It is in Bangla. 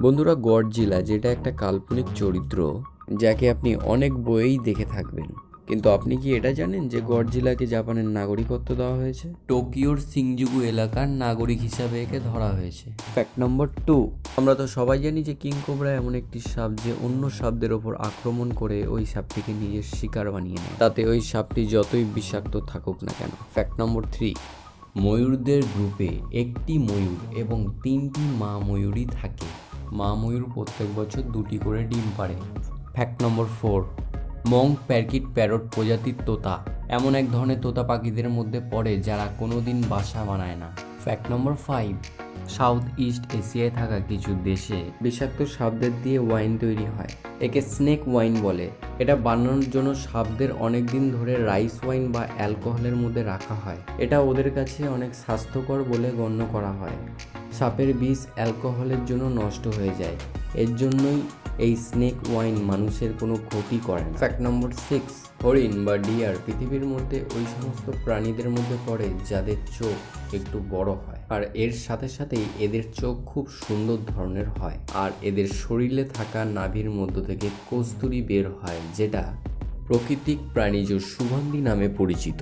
বন্ধুরা, গডজিলা যেটা একটা কাল্পনিক চরিত্র যাকে আপনি অনেক বইয়েই দেখে থাকবেন, কিন্তু আপনি কি এটা জানেন যে গডজিলাকে জাপানের নাগরিকত্ব দেওয়া হয়েছে? টোকিওর সিনজুকু এলাকার নাগরিক হিসাবে একে ধরা হয়েছে। ফ্যাক্ট নম্বর 2, আমরা তো সবাই জানি যে কিং কোবরা এমন একটি সাপ যে অন্য সাপদের ওপর আক্রমণ করে ওই সাপটিকে নিজের শিকার বানিয়ে নেয়, তাতে ওই সাপটি যতই বিষাক্ত থাকুক না কেন। ফ্যাক্ট নম্বর 3, ময়ূরদের গ্রুপে একটি ময়ূর এবং 3টি মা ময়ূরই থাকে। মা ময়ূর প্রত্যেক বছর 2টি করে ডিম পাড়ে। ফ্যাক্ট নম্বর 4, মঙ্ক প্যারকিট প্যারট প্রজাতির তোতা এমন এক ধরনের তোতা পাখিদের মধ্যে পড়ে যারা কোনোদিন বাসা বানায় না। ফ্যাক্ট নম্বর 5, সাউথ ইস্ট এশিয়ায় থাকা কিছু দেশে বিষাক্ত সাপদের দিয়ে ওয়াইন তৈরি হয়, একে স্নেক ওয়াইন বলে। এটা বানানোর জন্য সাপদের অনেক দিন ধরে রাইস ওয়াইন বা অ্যালকোহলের মধ্যে রাখা হয়। এটা ওদের কাছে অনেক স্বাস্থ্যকর বলে গণ্য করা হয়। সাপের বিষ অ্যালকোহলের জন্য নষ্ট হয়ে যায়, এর জন্যই এই স্নেক ওয়াইন মানুষের কোনো ক্ষতি করে না। ফ্যাক্ট নম্বর 6, হরিণ বা ডিয়ার পৃথিবীর মধ্যে ওই সমস্ত প্রাণীদের মধ্যে পড়ে যাদের চোখ একটু বড় হয়, আর এর সাথে সাথেই এদের চোখ খুব সুন্দর ধরনের হয়, আর এদের শরীরে থাকা নাভির মধ্য থেকে কস্তুরী বের হয়, যেটা প্রাকৃতিক প্রাণীজ সুগন্ধি নামে পরিচিত।